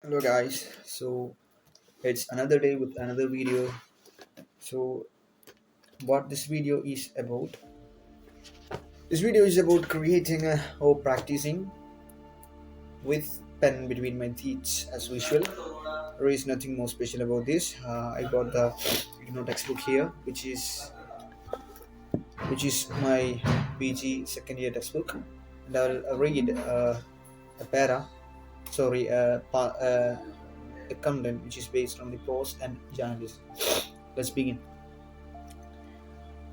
Hello guys, so it's another day with another video. So what this video is about? This video is about creating or practicing with pen between my teeth as usual. There is nothing more special about this. I got the textbook here, which is my PG second year textbook, and I'll read a para. Sorry, a content which is based on the prose and journalism. Let's begin.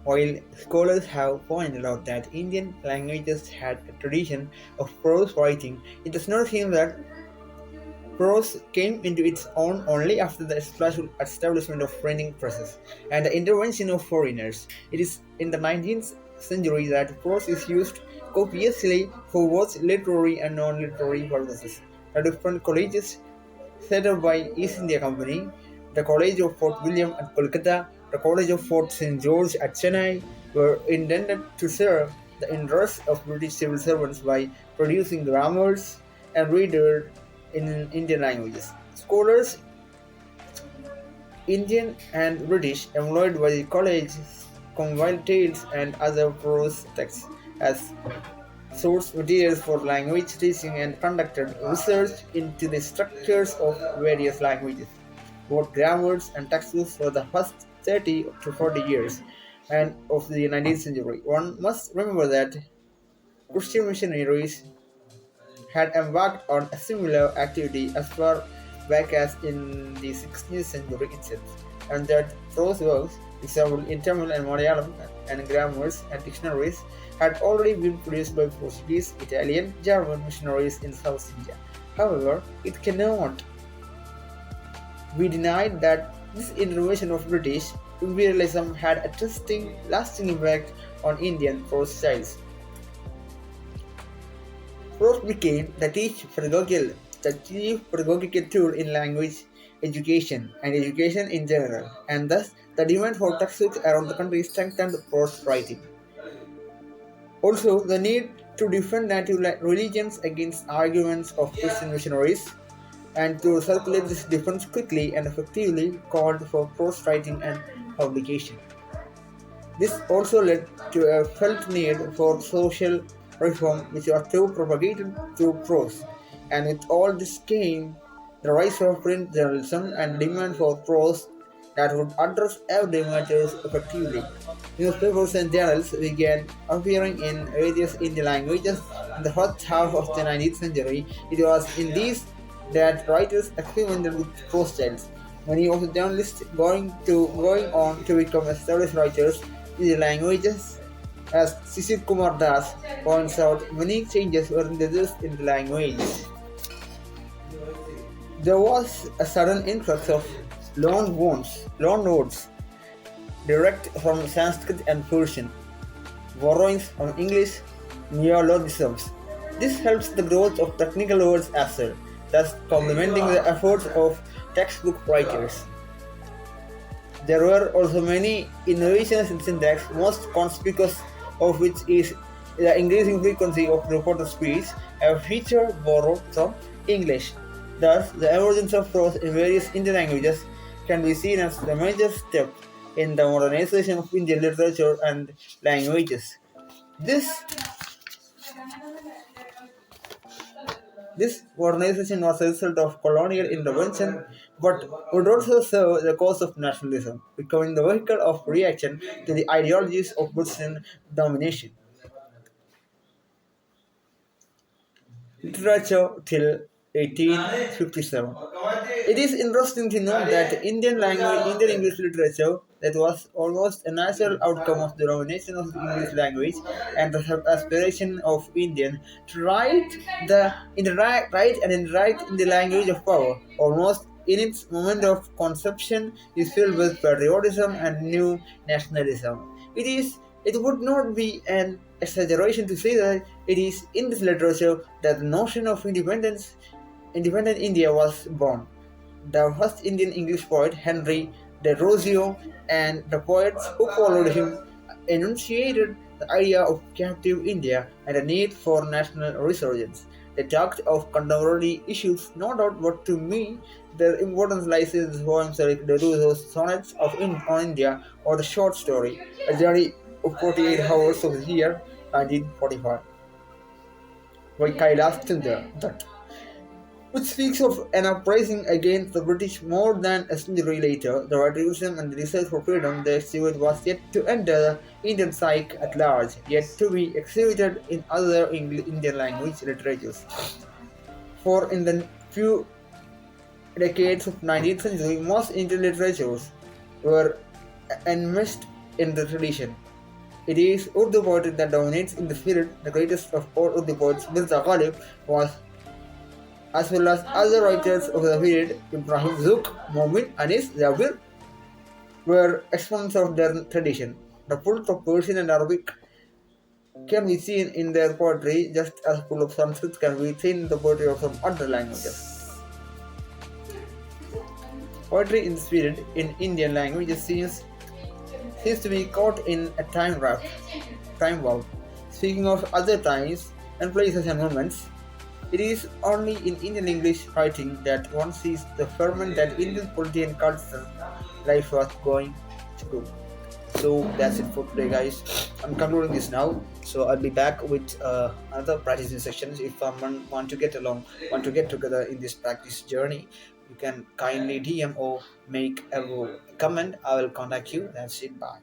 While scholars have pointed out that Indian languages had a tradition of prose writing, it does not seem that prose came into its own only after the establishment of printing presses and the intervention of foreigners. It is in the 19th century that prose is used copiously for both literary and non-literary purposes. The different colleges set up by East India Company, the College of Fort William at Kolkata, the College of Fort St. George at Chennai, were intended to serve the interests of British civil servants by producing grammars and readers in Indian languages. Scholars, Indian and British, employed by the college, compiled tales and other prose texts as source materials for language teaching and conducted research into the structures of various languages, both grammars and textbooks for the first 30 to 40 years and of the 19th century. One must remember that Christian missionaries had embarked on a similar activity as far back as in the 16th century itself, and that prose works, example in Tamil and Malayalam, and grammars and dictionaries, had already been produced by Portuguese, Italian, German missionaries in South India. However, it cannot be denied that this intervention of British imperialism had a lasting impact on Indian prose styles. Prose became the chief pedagogical tool in language education and education in general, and thus the demand for textbooks around the country strengthened prose writing. Also, the need to defend native religions against arguments of Christian missionaries and to circulate this defense quickly and effectively called for prose writing and publication. This also led to a felt need for social reform which was too propagated through prose, and with all this came the rise of print journalism and demand for prose that would address everyday matters effectively. Newspapers and journals began appearing in various Indian languages in the first half of the 19th century. It was in these that writers experimented with prose styles. Many of the journalists going on to become established writers in the languages. As Sisir Kumar Das points out, many changes were introduced in the language. There was a sudden influx of loan notes, direct from Sanskrit and Persian, borrowings from English, neologisms. This helps the growth of technical words as well, thus complementing the efforts of textbook writers. There were also many innovations in syntax, most conspicuous of which is the increasing frequency of reported speech, a feature borrowed from English. Thus, the emergence of prose in various Indian languages can be seen as a major step in the modernization of Indian literature and languages. This This modernization was a result of colonial intervention, but would also serve the cause of nationalism, becoming the vehicle of reaction to the ideologies of British domination. Literature till 1857. It is interesting to note that Indian English literature that was almost a natural outcome of the domination of the English language and the aspiration of Indian to write and interact in the language of power, almost in its moment of conception, is filled with patriotism and new nationalism. It would not be an exaggeration to say that it is in this literature that the notion of independent India was born. The first Indian English poet, Henry de Rosio, and the poets who followed him enunciated the idea of captive India and the need for national resurgence. They talked of contemporary issues, no doubt, but to me, their importance lies in the poems like the Ruso's Sonnets on India or the short story, A Journey of 48 Hours of the Year 1945 by Kailash Chandra Dutt, which speaks of an uprising against the British more than a century later. The revolution and the desire for freedom they exhibit was yet to enter the Indian psyche at large, yet to be exhibited in other Indian language literatures. For in the few decades of 19th century, most Indian literatures were enmeshed in the tradition. It is Urdu poetry that dominates in the spirit. The greatest of all Urdu poets, Mirza Ghalib, was as well as other writers of the period, Ibrahim Zouk, Momin, Anis, Jabir, were exponents of their tradition. The pull of Persian and Arabic can be seen in their poetry, just as pull of Sanskrit can be seen in the poetry of some other languages. Poetry in this period in Indian languages seems to be caught in a time warp. Speaking of other times and places and moments, it is only in Indian English writing that one sees the ferment that Indian polity and cultural life was going through. So that's it for today, guys. I'm concluding this now. So I'll be back with another practicing sessions. If someone want to get together in this practice journey, you can kindly DM or make a comment. I will contact you. That's it. Bye.